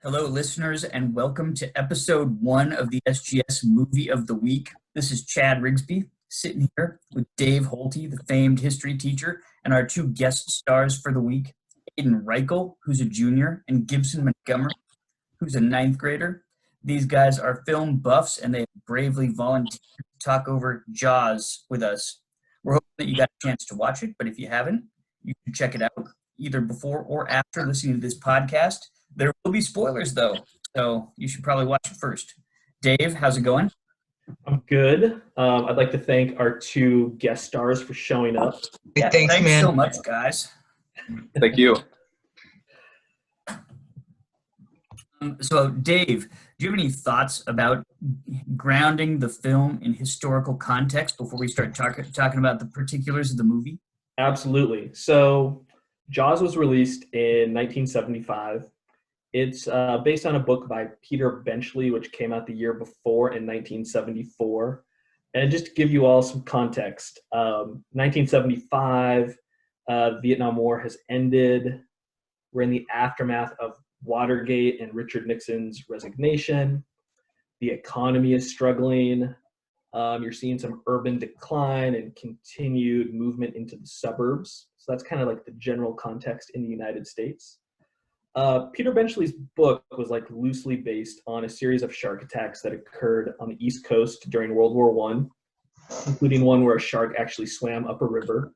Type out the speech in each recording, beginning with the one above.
Hello, listeners, and welcome to episode 1 of the SGS Movie of the Week. This is Chad Rigsby, sitting here with Dave Holte, the famed history teacher, and our two guest stars for the week, Aiden Reichel, who's a junior, and Gibson Montgomery, who's a ninth grader. These guys are film buffs, and they bravely volunteered to talk over Jaws with us. We're hoping that you got a chance to watch it, but if you haven't, you can check it out either before or after listening to this podcast. There will be spoilers, though, so you should probably watch it first. Dave, how's it going? I'm good. I'd like to thank our two guest stars for showing up. Yeah, thanks man. so much, guys. Thank you. So, Dave, do you have any thoughts about grounding the film in historical context before we start talking about the particulars of the movie? Absolutely. So, Jaws was released in 1975. It's based on a book by Peter Benchley, which came out the year before in 1974. And just to give you all some context, 1975, the Vietnam War has ended. We're in the aftermath of Watergate and Richard Nixon's resignation. The economy is struggling. You're seeing some urban decline and continued movement into the suburbs. So that's kind of like the general context in the United States. Peter Benchley's book was like loosely based on a series of shark attacks that occurred on the East Coast during World War I, including one where a shark actually swam up a river.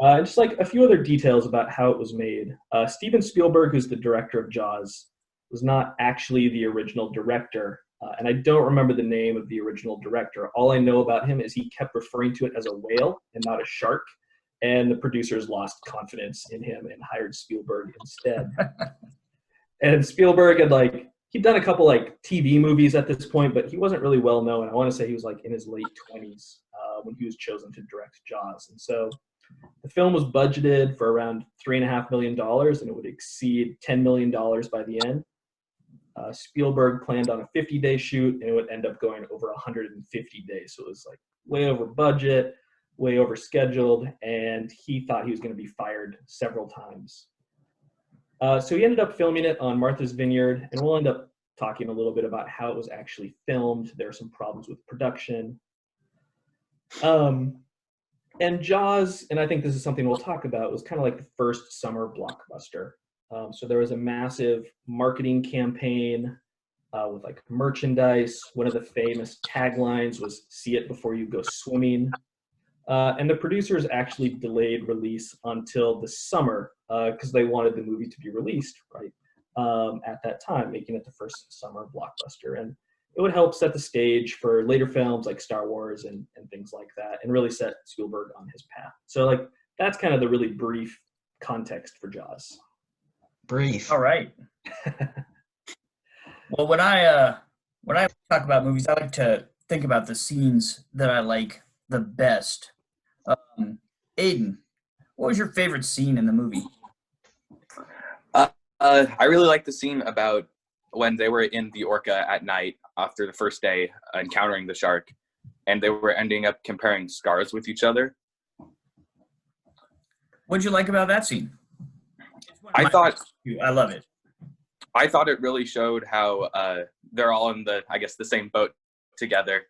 And just like a few other details about how it was made. Steven Spielberg, who's the director of Jaws, was not actually the original director. And I don't remember the name of the original director. All I know about him is he kept referring to it as a whale and not a shark. And the producers lost confidence in him and hired Spielberg instead. And Spielberg he'd done a couple TV movies at this point, but he wasn't really well known. I want to say he was in his late 20s when he was chosen to direct Jaws. And so the film was budgeted for around $3.5 million, and it would exceed $10 million by the end. Spielberg planned on a 50-day shoot, and it would end up going over 150 days. So it was way over budget, way over scheduled, and he thought he was going to be fired several times. So he ended up filming it on Martha's Vineyard, and we'll end up talking a little bit about how it was actually filmed. There are some problems with production. And Jaws, and I think this is something we'll talk about, was kind of like the first summer blockbuster. So there was a massive marketing campaign with merchandise. One of the famous taglines was "See it before you go swimming." And the producers actually delayed release until the summer because they wanted the movie to be released at that time, making it the first summer blockbuster. And it would help set the stage for later films like Star Wars and things like that, and really set Spielberg on his path. So that's kind of the really brief context for Jaws. Brief. All right. Well, when I talk about movies, I like to think about the scenes that I like the best. Aiden, what was your favorite scene in the movie? I really like the scene about when they were in the orca at night after the first day encountering the shark, and they were ending up comparing scars with each other. What'd you like about that scene? I love it. I thought it really showed how they're all in the same boat together,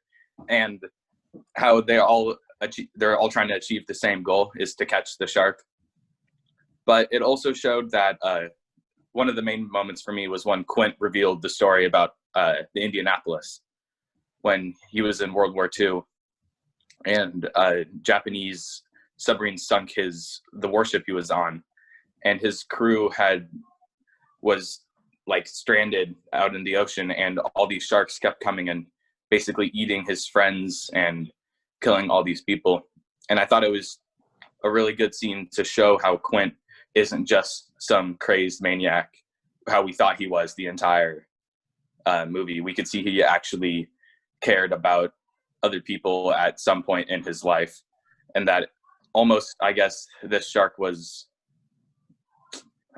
and how they're all trying to achieve the same goal, is to catch the shark. But it also showed that one of the main moments for me was when Quint revealed the story about the Indianapolis when he was in World War II, and Japanese submarine sunk the warship he was on, and his crew was stranded out in the ocean, and all these sharks kept coming and basically eating his friends and killing all these people. And I thought it was a really good scene to show how Quint isn't just some crazed maniac, how we thought he was the entire movie. We could see he actually cared about other people at some point in his life, and that almost, this shark was,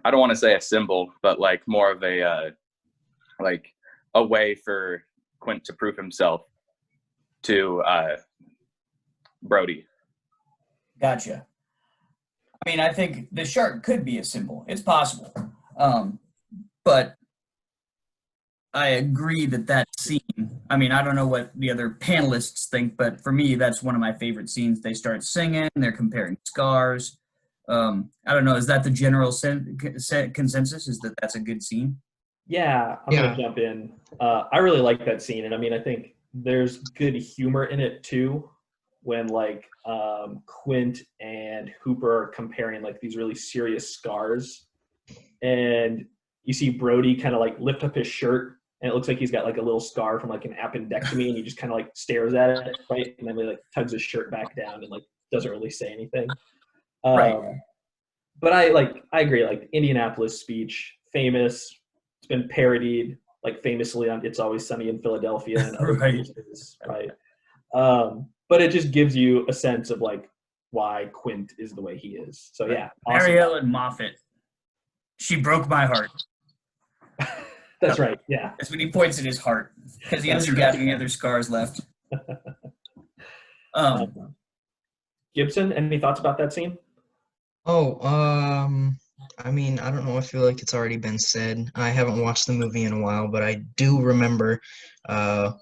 I don't want to say a symbol, but more of a way for Quint to prove himself to Brody. Gotcha. I think the shark could be a symbol. It's possible. But I agree that scene, I mean, I don't know what the other panelists think, but for me, that's one of my favorite scenes. They start singing, they're comparing scars. I don't know, is that the general consensus, is that that's a good scene? Yeah, I'm gonna Yeah. jump in. I really like that scene, and I mean, I think there's good humor in it too, when like Quint and Hooper are comparing like these really serious scars, and you see Brody kind of like lift up his shirt, and it looks like he's got like a little scar from like an appendectomy, and he just kind of like stares at it, right, and then he like tugs his shirt back down and like doesn't really say anything. Right. But I agree. Like the Indianapolis speech, famous. It's been parodied, like famously on "It's Always Sunny in Philadelphia" and other Right. places, right? But it just gives you a sense of like why Quint is the way he is. So yeah, awesome. Mary Ellen Moffat. She broke my heart. That's right. Yeah. That's when he points at his heart, because he That's hasn't got any other scars left. Gibson, any thoughts about that scene? Oh, I mean, I don't know. I feel like it's already been said. I haven't watched the movie in a while, but I do remember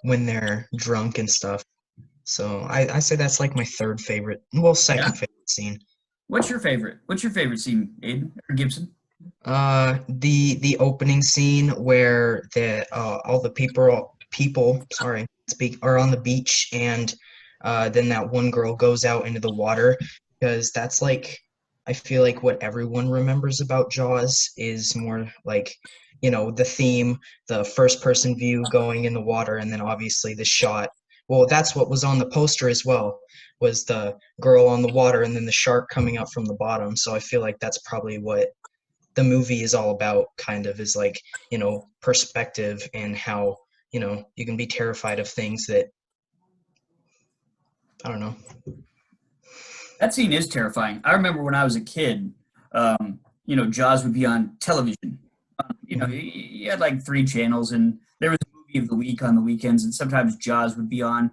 when they're drunk and stuff. So I say that's like my third favorite, well, second favorite scene. What's your favorite? What's your favorite scene, Aiden or Gibson? The opening scene where all the people are on the beach, and then that one girl goes out into the water, because that's like, I feel like what everyone remembers about Jaws is more like, the theme, the first person view going in the water, and then obviously the shot. Well, that's what was on the poster as well, was the girl on the water and then the shark coming up from the bottom. So I feel like that's probably what the movie is all about, kind of, is like, perspective, and how, you can be terrified of things that, I don't know. That scene is terrifying. I remember when I was a kid, Jaws would be on television. You had like 3 channels, and there was a movie of the week on the weekends, and sometimes Jaws would be on.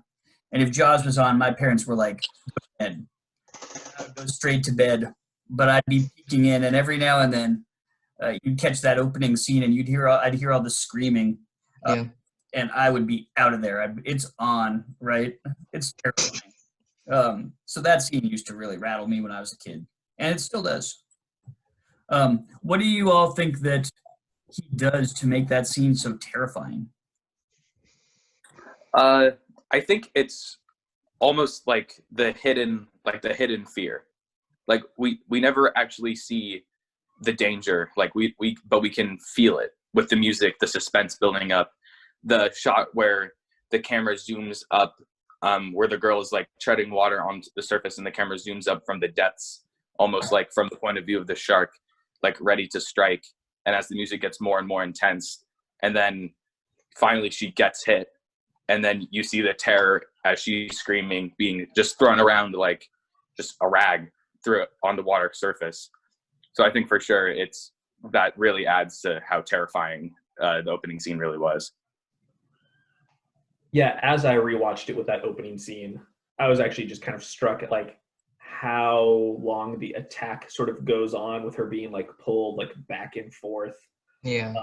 And if Jaws was on, my parents were like, go to bed. I would go straight to bed, but I'd be peeking in, and every now and then you'd catch that opening scene, and I'd hear all the screaming, Yeah. and I would be out of there. It's on, right? It's terrifying. So that scene used to really rattle me when I was a kid, and it still does. What do you all think that he does to make that scene so terrifying? I think it's almost like the hidden fear. Like we never actually see the danger, like but we can feel it with the music, the suspense building up, the shot where the camera zooms up, where the girl is like treading water onto the surface, and the camera zooms up from the depths, almost like from the point of view of the shark, like ready to strike. And as the music gets more and more intense, and then finally she gets hit, and then you see the terror as she's screaming, being just thrown around like just a rag through on the water surface. So I think for sure that really adds to how terrifying the opening scene really was. Yeah, as I rewatched it with that opening scene, I was actually just kind of struck at like how long the attack sort of goes on, with her being like pulled like back and forth. Yeah.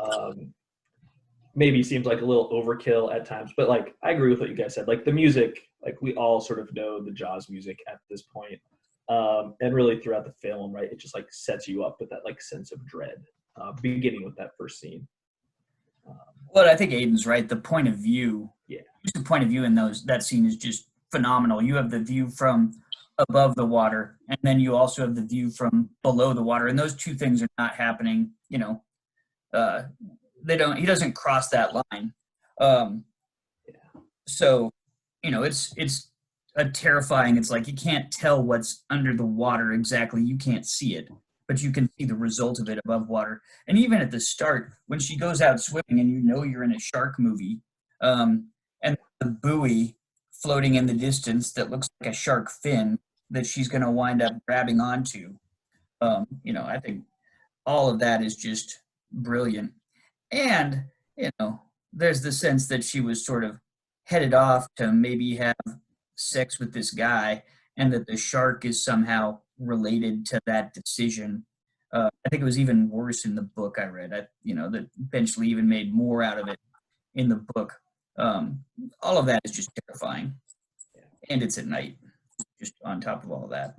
Maybe seems like a little overkill at times, but like I agree with what you guys said. Like the music, like we all sort of know the Jaws music at this point. And really throughout the film, right, it just like sets you up with that like sense of dread, beginning with that first scene. Well, I think Aiden's right. The point of view, Yeah. the point of view in that scene is just phenomenal. You have the view from above the water, and then you also have the view from below the water, and those two things are not happening. He doesn't cross that line. So, it's a terrifying. It's like you can't tell what's under the water exactly. You can't see it, but you can see the result of it above water. And even at the start, when she goes out swimming, and you're in a shark movie, and the buoy floating in the distance that looks like a shark fin that she's going to wind up grabbing onto. I think all of that is just brilliant. And, there's the sense that she was sort of headed off to maybe have sex with this guy, and that the shark is somehow related to that decision. I think it was even worse in the book I read, that eventually even made more out of it in the book. All of that is just terrifying. And it's at night, just on top of all of that.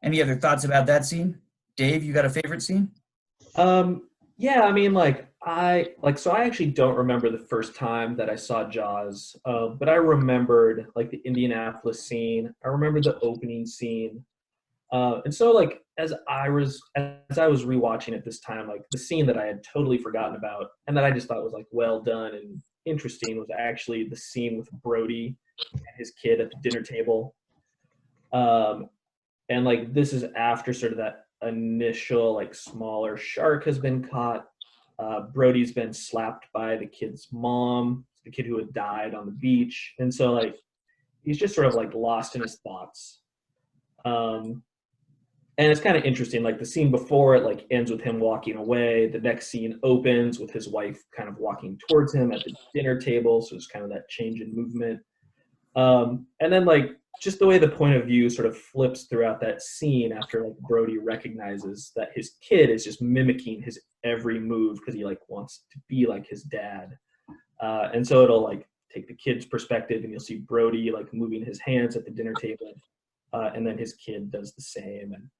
Any other thoughts about that scene? Dave, you got a favorite scene? Yeah, I mean, I actually don't remember the first time that I saw Jaws, but I remembered like the Indianapolis scene. I remember the opening scene. And so like as I was rewatching it this time, like the scene that I had totally forgotten about and that I just thought was like well done and interesting was actually the scene with Brody and his kid at the dinner table. And like this is after sort of that initial like smaller shark has been caught. Brody's been slapped by the kid's mom, the kid who had died on the beach, and so like he's just sort of like lost in his thoughts. And it's kind of interesting, like the scene before it like ends with him walking away. The next scene opens with his wife kind of walking towards him at the dinner table, so it's kind of that change in movement. And then like just the way the point of view sort of flips throughout that scene after like Brody recognizes that his kid is just mimicking his every move because he like wants to be like his dad. And so it'll like take the kid's perspective and you'll see Brody like moving his hands at the dinner table. And then his kid does the same. And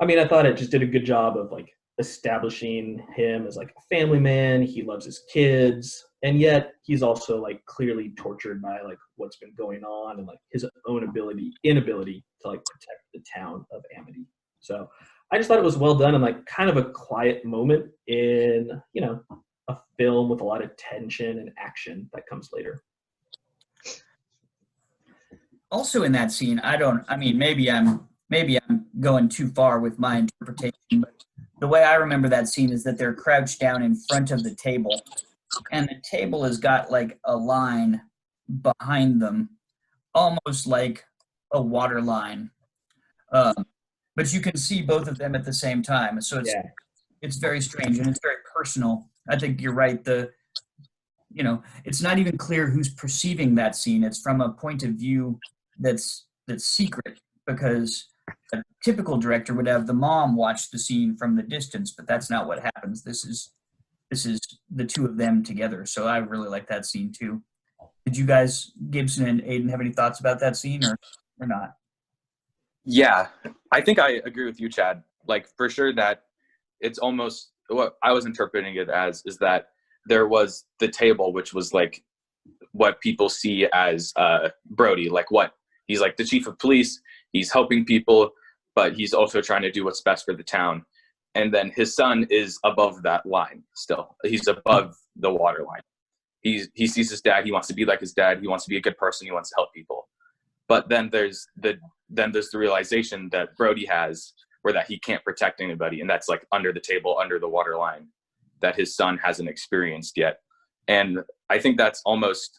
I mean, I thought it just did a good job of like establishing him as like a family man. He loves his kids, and yet he's also like clearly tortured by like what's been going on and like his own inability to like protect the town of Amity. So I just thought it was well done and like kind of a quiet moment in, you know, a film with a lot of tension and action that comes later. Also in that scene, maybe I'm going too far with my interpretation, but the way I remember that scene is that they're crouched down in front of the table, and the table has got like a line behind them, almost like a water line. But you can see both of them at the same time, so it's very strange and it's very personal. I think you're right. It's not even clear who's perceiving that scene. It's from a point of view that's secret, because a typical director would have the mom watch the scene from the distance, but that's not what happens. This is the two of them together. So I really like that scene too. Did you guys, Gibson and Aiden, have any thoughts about that scene or not? Yeah, I think I agree with you, Chad. Like for sure that it's almost what I was interpreting it as is that there was the table, which was like what people see as Brody, like what he's like the chief of police. He's helping people, but he's also trying to do what's best for the town. And then his son is above that line still. He's above the water line. He sees his dad. He wants to be like his dad. He wants to be a good person. He wants to help people. But then there's the realization that Brody has where that he can't protect anybody. And that's like under the table, under the water line, that his son hasn't experienced yet. And I think that's almost,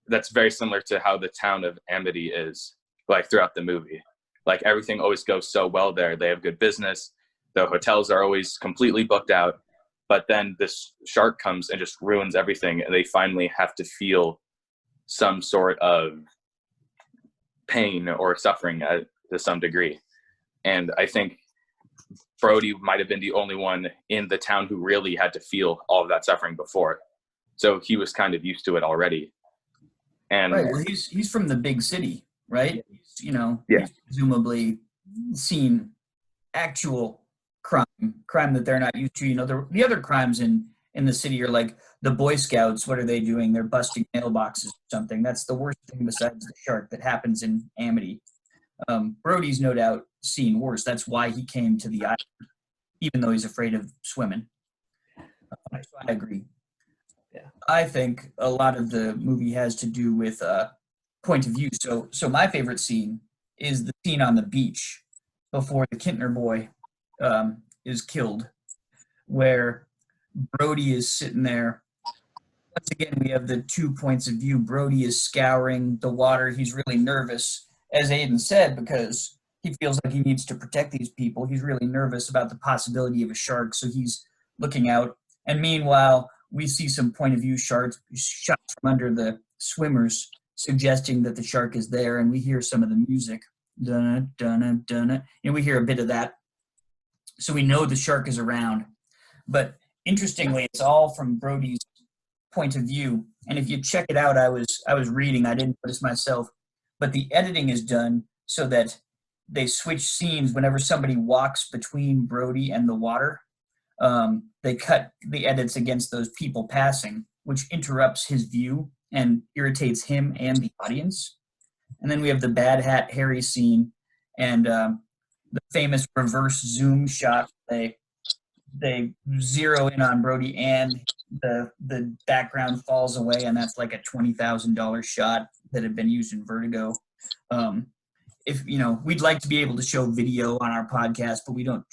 that's very similar to how the town of Amity is like throughout the movie. Like everything always goes so well there. They have good business. The hotels are always completely booked out. But then this shark comes and just ruins everything. And they finally have to feel some sort of pain or suffering to some degree. And I think Brody might have been the only one in the town who really had to feel all of that suffering before. So he was kind of used to it already. And right. Well, he's from the big city, right? Yeah. He's presumably seen actual crime that they're not used to. The other crimes in the city are like the Boy Scouts. What are they doing? They're busting mailboxes or something. That's the worst thing besides the shark that happens in Amity. Brody's no doubt seen worse. That's why he came to the island, even though he's afraid of swimming. So I agree. Yeah. I think a lot of the movie has to do with point of view. So my favorite scene is the scene on the beach before the Kintner boy is killed, where Brody is sitting there. Once again, we have the 2 points of view. Brody is scouring the water. He's really nervous, as Aiden said, because he feels like he needs to protect these people. He's really nervous about the possibility of a shark, so he's looking out. And meanwhile, we see some point of view shots from under the swimmers, suggesting that the shark is there, and we hear some of the music. Dun, dun, dun, dun. And we hear a bit of that. So we know the shark is around. But interestingly, it's all from Brody's point of view. And if you check it out, I was reading, I didn't notice myself, but the editing is done so that they switch scenes whenever somebody walks between Brody and the water. They cut the edits against those people passing, which interrupts his view and irritates him and the audience. And then we have the Bad Hat Harry scene and the famous reverse zoom shot. They zero in on Brody and the background falls away, and that's like a $20,000 shot that had been used in Vertigo. If we'd like to be able to show video on our podcast, but we don't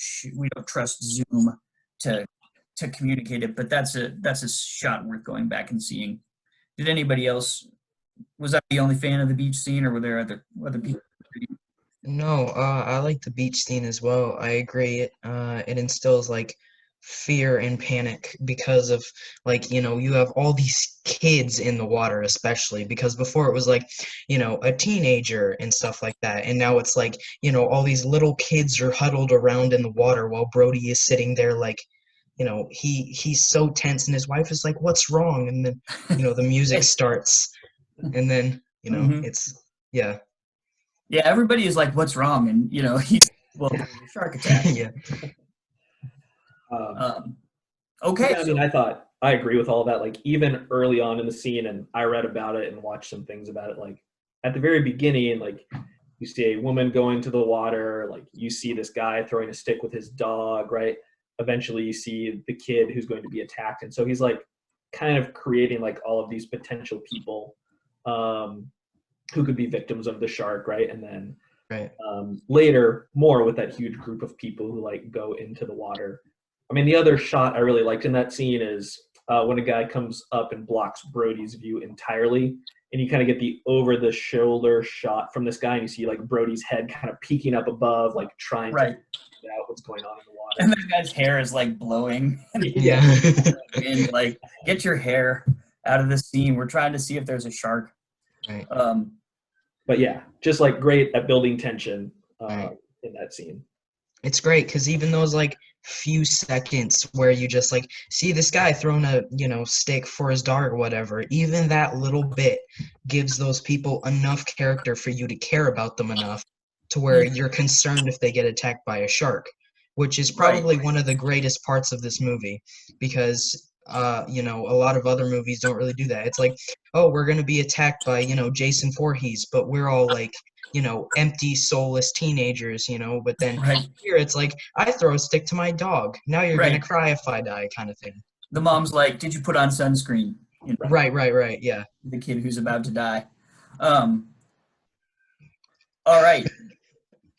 trust Zoom to communicate it. But that's a shot worth going back and seeing. Did anybody else? Was I the only fan of the beach scene, or were there other people? No, I like the beach scene as well. I agree. It instills like fear and panic because of like, you have all these kids in the water, especially because before it was like, a teenager and stuff like that. And now it's like, all these little kids are huddled around in the water while Brody is sitting there like, he's so tense and his wife is like, "What's wrong?" And then, the music starts and then, it's, yeah. Yeah, everybody is like, "What's wrong?" And he's shark attack. Yeah. Okay. Yeah, I mean, I agree with all that. Like even early on in the scene, and I read about it and watched some things about it. Like at the very beginning, like you see a woman going to the water. Like you see this guy throwing a stick with his dog, right? Eventually, you see the kid who's going to be attacked, and so he's like kind of creating like all of these potential people who could be victims of the shark, right? And then Right. Later, more with that huge group of people who like go into the water. I mean, the other shot I really liked in that scene is when a guy comes up and blocks Brody's view entirely, and you kind of get the over-the-shoulder shot from this guy, and you see like Brody's head kind of peeking up above, like trying to figure out what's going on in the water. And the guy's hair is like blowing. Yeah. And like, get your hair out of the scene. We're trying to see if there's a shark. Right. But yeah, just like great at building tension Right. in that scene. It's great because even those like few seconds where you just like see this guy throwing a stick for his dog or whatever, even that little bit gives those people enough character for you to care about them enough to where you're concerned if they get attacked by a shark, which is probably one of the greatest parts of this movie because a lot of other movies don't really do that. It's like, oh, we're going to be attacked by Jason Voorhees, but we're all like empty soulless teenagers, but then here it's like, I throw a stick to my dog, now you're gonna cry if I die, kind of thing. The mom's like, did you put on sunscreen? Right, yeah. The kid who's about to die. All right.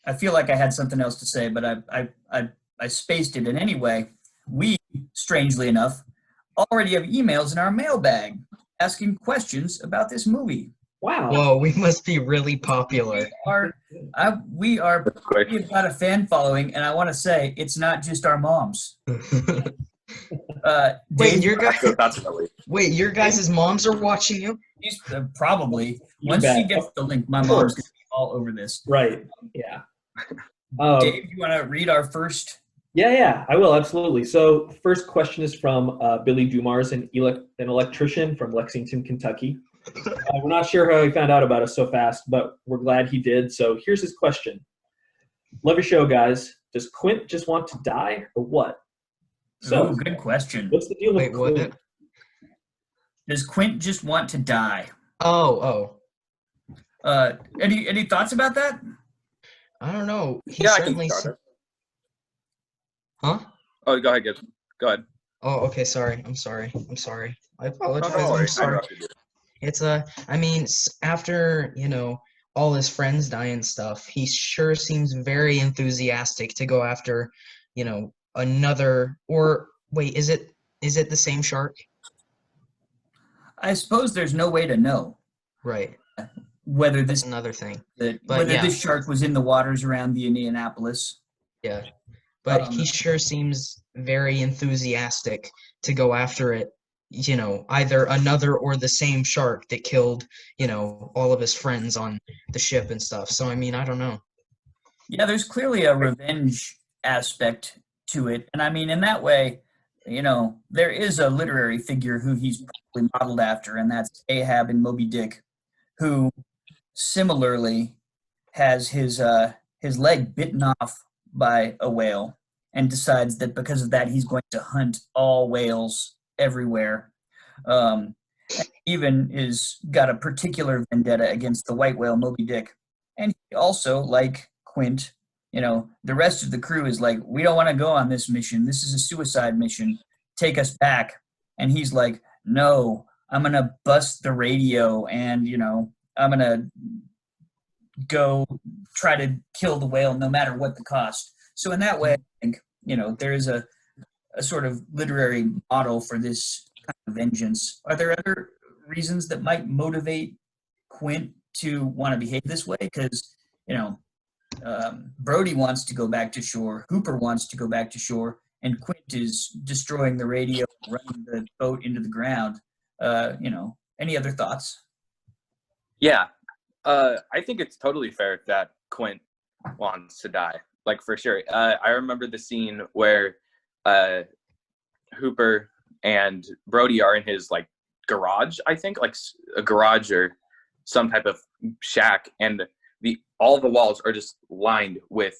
I feel like I had something else to say, but I spaced it. And anyway, we, strangely enough, already have emails in our mailbag asking questions about this movie. Wow. Whoa, we must be really popular. We are pretty about a fan following, and I want to say it's not just our moms. Wait, Definitely. your guys' moms are watching you? Probably. You Once bet. she gets the link, my mom's going to be all over this. Right. Yeah. Dave, you want to read our first? Yeah, I will, absolutely. So first question is from Billy Dumars, an electrician from Lexington, Kentucky. We're not sure how he found out about us so fast, but we're glad he did. So here's his question. Love your show, guys. Does Quint just want to die or what? So good question. What's the deal with Quint? What? Does Quint just want to die? Oh. Any thoughts about that? I don't know. I can start it. Huh? Oh, go ahead, Gibson. Go ahead. Oh, okay, sorry. I'm sorry. I apologize. No, don't worry. I'm sorry. It's after, all his friends die and stuff, he sure seems very enthusiastic to go after, another, or wait, is it the same shark? I suppose there's no way to know. Right. Whether That's this another thing. this shark was in the waters around the Indianapolis. Yeah. But he sure seems very enthusiastic to go after it, either another or the same shark that killed, all of his friends on the ship and stuff. So, I mean, I don't know. Yeah, there's clearly a revenge aspect to it. And I mean, in that way, there is a literary figure who he's probably modeled after, and that's Ahab in Moby Dick, who similarly has his leg bitten off by a whale and decides that because of that he's going to hunt all whales everywhere. Even is got a particular vendetta against the white whale Moby Dick, and he also, like Quint, the rest of the crew is like, we don't want to go on this mission. This is a suicide mission. Take us back. And he's like, no, I'm going to bust the radio and, I'm going to go try to kill the whale no matter what the cost. So in that way, I think, there is a sort of literary model for this kind of vengeance. Are there other reasons that might motivate Quint to want to behave this way? Because, Brody wants to go back to shore, Hooper wants to go back to shore, and Quint is destroying the radio, running the boat into the ground. Any other thoughts? Yeah. I think it's totally fair that Quint wants to die, like for sure. I remember the scene where Hooper and Brody are in his like garage, I think, like a garage or some type of shack, and all the walls are just lined with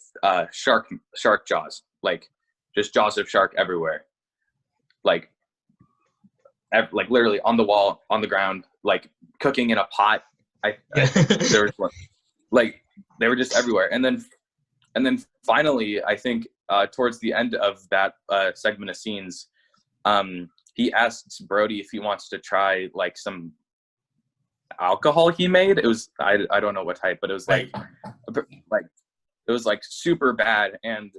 shark jaws, like just jaws of shark everywhere, like literally on the wall, on the ground, like cooking in a pot. There was one, like they were just everywhere, and then finally, I think towards the end of that segment of scenes, he asks Brody if he wants to try like some alcohol he made. It was I don't know what type, but it was like it was like super bad, and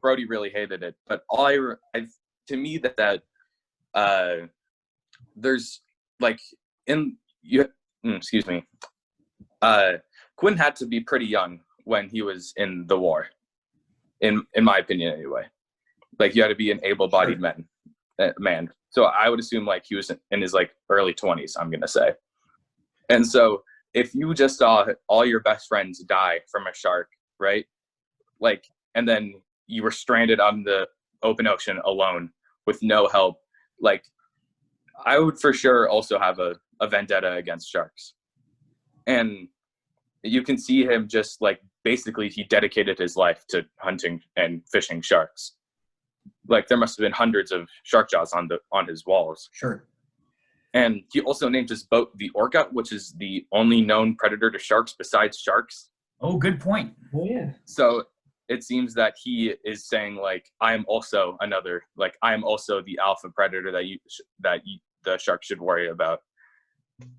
Brody really hated it. But to me that there's like excuse me, Quinn had to be pretty young when he was in the war, in my opinion anyway. Like you had to be an able-bodied man. So I would assume like he was in his like early 20s, I'm gonna say. And so if you just saw all your best friends die from a shark, right? Like, and then you were stranded on the open ocean alone with no help, like I would for sure also have a vendetta against sharks. And you can see him just like basically he dedicated his life to hunting and fishing sharks. Like there must have been hundreds of shark jaws on his walls. Sure. And he also named his boat the Orca, which is the only known predator to sharks besides sharks. Oh, good point. Oh yeah. So it seems that he is saying like, I am also the alpha predator that the shark should worry about.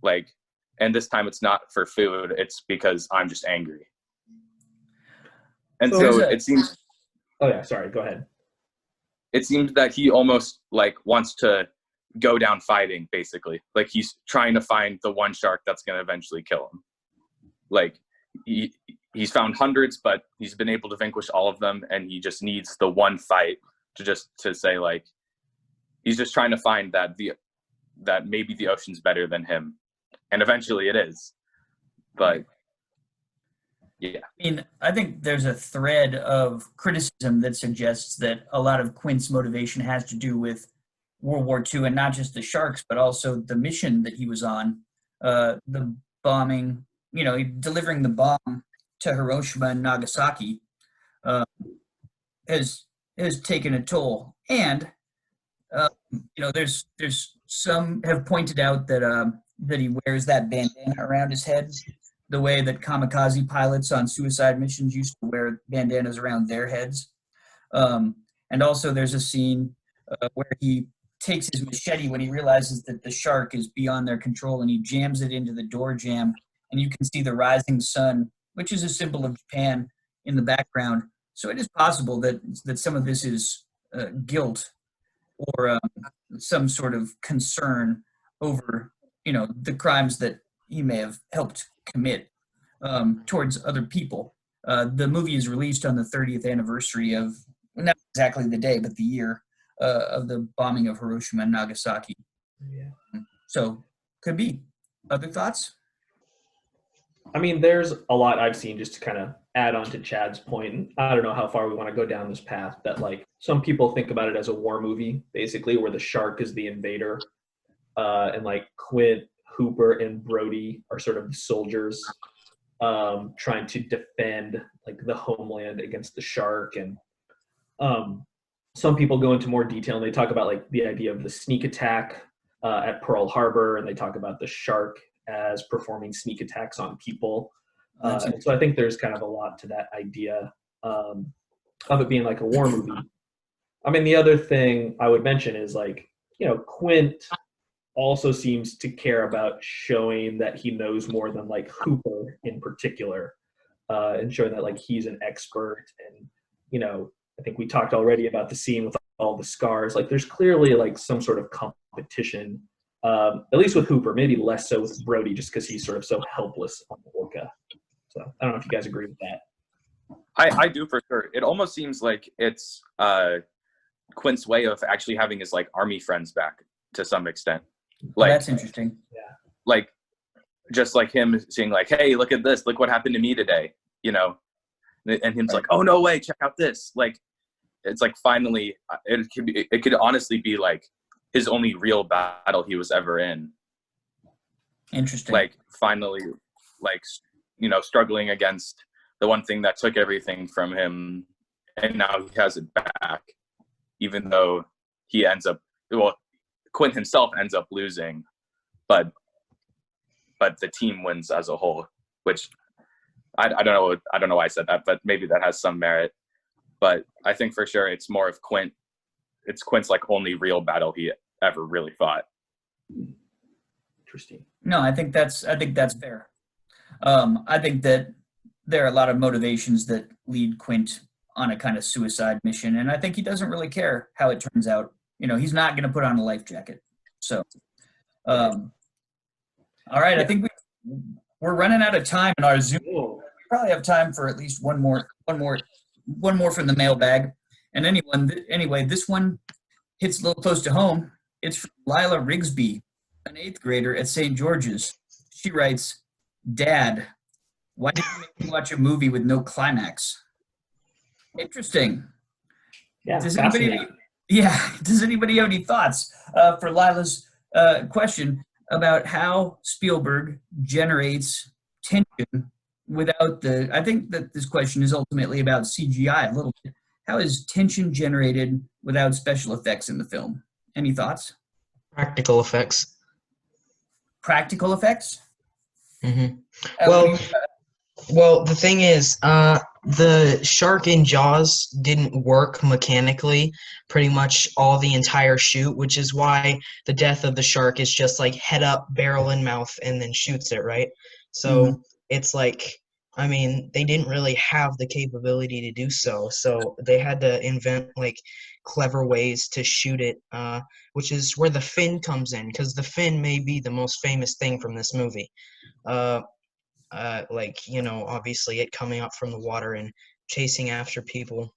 Like, and this time it's not for food, it's because I'm just angry. And so it seems. Oh yeah, sorry, go ahead. It seems that he almost like wants to go down fighting, basically. Like he's trying to find the one shark that's going to eventually kill him. Like he's found hundreds, but he's been able to vanquish all of them, and he just needs the one fight to say like he's just trying to find that maybe the ocean's better than him, and eventually it is. But yeah, I mean, I think there's a thread of criticism that suggests that a lot of Quint's motivation has to do with World War II, and not just the sharks, but also the mission that he was on, the bombing, delivering the bomb to Hiroshima and Nagasaki has taken a toll. And, there's some have pointed out that he wears that bandana around his head, the way that kamikaze pilots on suicide missions used to wear bandanas around their heads. And also there's a scene where he takes his machete when he realizes that the shark is beyond their control, and he jams it into the door jamb, and you can see the rising sun, which is a symbol of Japan, in the background. So it is possible that some of this is guilt or some sort of concern over, the crimes that he may have helped commit towards other people. The movie is released on the 30th anniversary of, not exactly the day, but the year of the bombing of Hiroshima and Nagasaki. Yeah. So could be. Other thoughts? I mean, there's a lot I've seen just to kind of add on to Chad's point, and I don't know how far we want to go down this path, that like some people think about it as a war movie, basically, where the shark is the invader, and like Quint, Hooper, and Brody are sort of the soldiers trying to defend like the homeland against the shark. And some people go into more detail and they talk about like the idea of the sneak attack at Pearl Harbor, and they talk about the shark as performing sneak attacks on people. And so I think there's kind of a lot to that idea of it being like a war movie. I mean, the other thing I would mention is like, Quint also seems to care about showing that he knows more than like Hooper in particular, and showing that like he's an expert. And, I think we talked already about the scene with all the scars. Like there's clearly like some sort of competition, at least with Hooper, maybe less so with Brody, just because he's sort of so helpless on the orca. So I don't know if you guys agree with that. I do for sure. It almost seems like it's Quint's way of actually having his like army friends back to some extent. Like that's interesting. Yeah. Like just like him seeing like, hey, look at this, look what happened to me today, and him's like, oh no way, check out this. Like it's like finally it could honestly be like his only real battle he was ever in. Interesting. Like finally, like struggling against the one thing that took everything from him, and now he has it back, even though he ends up, Quint himself ends up losing, but the team wins as a whole, which I don't know why I said that, but maybe that has some merit. But I think for sure it's more of Quint. It's Quint's like only real battle he ever really fought. Interesting. No, I think that's fair. I think that there are a lot of motivations that lead Quint on a kind of suicide mission, and I think he doesn't really care how it turns out. He's not going to put on a life jacket. So, all right, I think we're running out of time in our Zoom. Whoa. We probably have time for at least one more from the mailbag. And anyway, this one hits a little close to home. It's from Lila Rigsby, an 8th grader at St. George's. She writes, "Dad, why did you make me watch a movie with no climax?" Interesting. Yeah, Does fascinating. anybody have any thoughts for Lila's question about how Spielberg generates tension without I think that this question is ultimately about CGI a little bit. How is tension generated without special effects in the film? Any thoughts? Practical effects. Practical effects? Mm-hmm. Uh, Well, the thing is, the shark in Jaws didn't work mechanically pretty much all the entire shoot, which is why the death of the shark is just like head up, barrel in mouth, and then shoots it, right? So it's like, I mean, they didn't really have the capability to do so. So they had to invent like clever ways to shoot it, which is where the fin comes in, because the fin may be the most famous thing from this movie. Obviously it coming up from the water and chasing after people.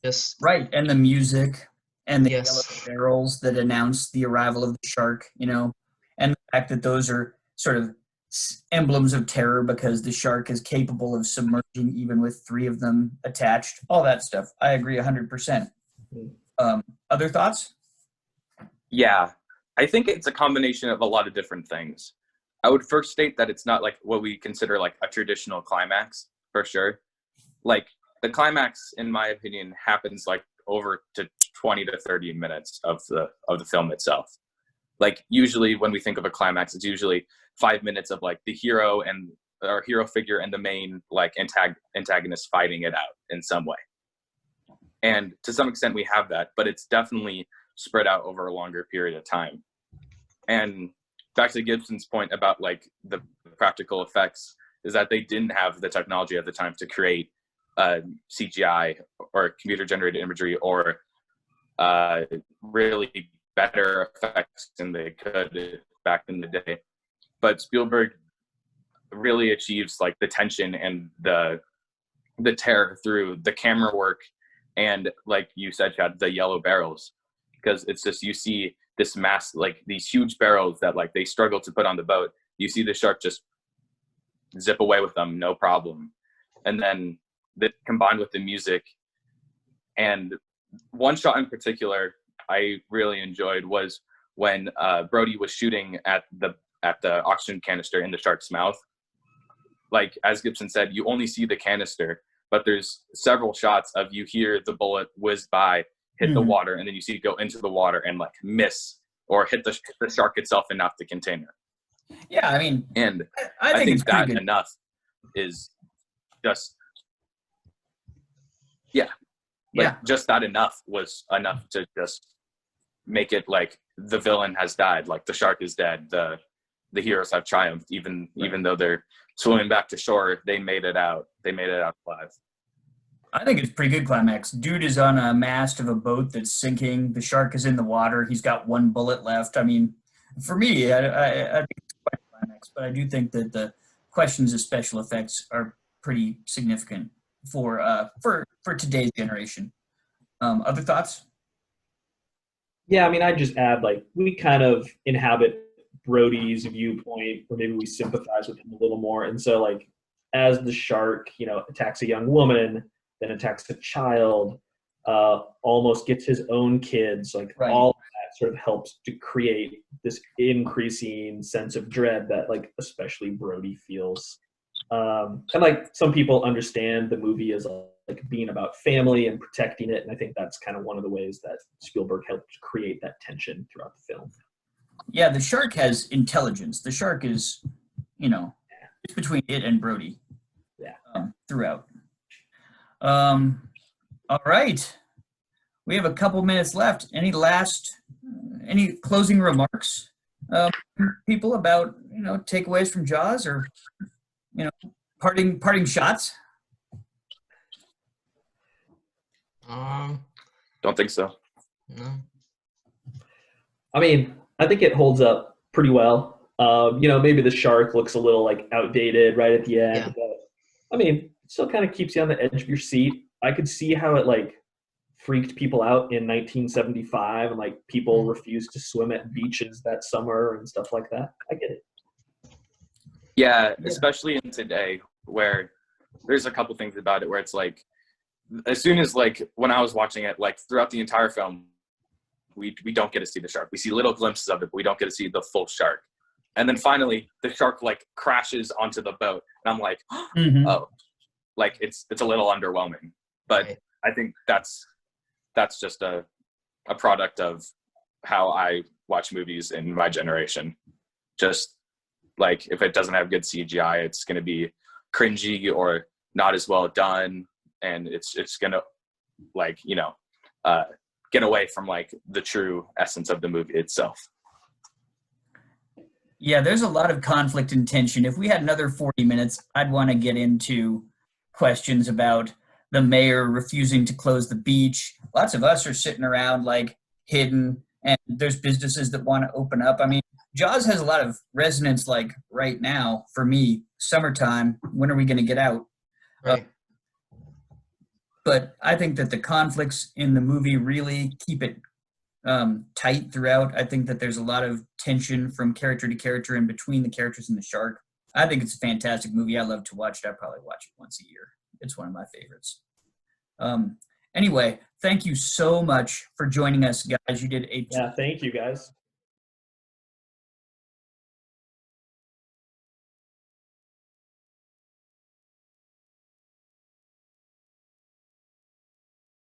Just right, and the music and the yes. yellow barrels that announce the arrival of the shark, and the fact that those are sort of emblems of terror because the shark is capable of submerging even with 3 of them attached. All that stuff. I agree 100%. Other thoughts? Yeah, I think it's a combination of a lot of different things. I would first state that it's not like what we consider like a traditional climax, for sure. Like the climax, in my opinion, happens like over to 20 to 30 minutes of the film itself. Like usually when we think of a climax, it's usually 5 minutes of like the hero and our hero figure and the main like antagonist fighting it out in some way. And to some extent we have that, but it's definitely spread out over a longer period of time. And back to Gibson's point about like the practical effects is that they didn't have the technology at the time to create CGI or computer generated imagery or really better effects than they could back in the day. But Spielberg really achieves like the tension and the terror through the camera work and, like you said, Chad, the yellow barrels, because it's just, you see this mass, like these huge barrels that like they struggle to put on the boat. You see the shark just zip away with them, no problem. And then that combined with the music, and one shot in particular I really enjoyed was when Brody was shooting at the oxygen canister in the shark's mouth. Like, as Gibson said, you only see the canister, but there's several shots of you hear the bullet whiz by, hit the water, and then you see it go into the water and like miss or hit the shark itself and not the container. Yeah, I mean, And I think it's that pretty good. enough is just, yeah. Like, Yeah. just that enough was enough to just make it like the villain has died, like the shark is dead, the heroes have triumphed, even though they're swimming back to shore, they made it out alive. I think it's a pretty good climax. Dude is on a mast of a boat that's sinking. The shark is in the water. He's got one bullet left. I mean, for me, I think it's quite a climax, but I do think that the questions of special effects are pretty significant for today's generation. Other thoughts? Yeah, I mean, I'd just add, like, we kind of inhabit Brody's viewpoint, or maybe we sympathize with him a little more. And so, like, as the shark, attacks a young woman, then attacks a child, almost gets his own kids, like, Right. all of that sort of helps to create this increasing sense of dread that, like, especially Brody feels. And, like, some people understand the movie as like being about family and protecting it, and I think that's kind of one of the ways that Spielberg helped create that tension throughout the film. Yeah, the shark has intelligence. The shark is, it's between it and Brody. Yeah. Throughout. All right. We have a couple minutes left. Any closing remarks, people, about takeaways from Jaws, or parting shots? Don't think so. No. I mean, I think it holds up pretty well. Maybe the shark looks a little like outdated right at the end, Yeah. but I mean, it still kind of keeps you on the edge of your seat. I could see how it like freaked people out in 1975, and like people refused to swim at beaches that summer and stuff like that. I get it. Yeah, especially in today, where there's a couple things about it where it's like, as soon as, like, when I was watching it, like, throughout the entire film, we don't get to see the shark. We see little glimpses of it, but we don't get to see the full shark. And then finally, the shark, like, crashes onto the boat, and I'm like, oh, like, it's a little underwhelming. But Right. I think that's just a product of how I watch movies in my generation. Just, like, if it doesn't have good CGI, it's going to be cringy or not as well done. And it's gonna, like, get away from, like, the true essence of the movie itself. Yeah, there's a lot of conflict and tension. If we had another 40 minutes, I'd want to get into questions about the mayor refusing to close the beach. Lots of us are sitting around, like, hidden, and there's businesses that want to open up. I mean, Jaws has a lot of resonance, like, right now. For me, summertime, when are we going to get out? Right. But I think that the conflicts in the movie really keep it tight throughout. I think that there's a lot of tension from character to character and between the characters and the shark. I think it's a fantastic movie. I love to watch it. I probably watch it once a year. It's one of my favorites. Anyway, thank you so much for joining us, guys. You did a Yeah, thank you guys.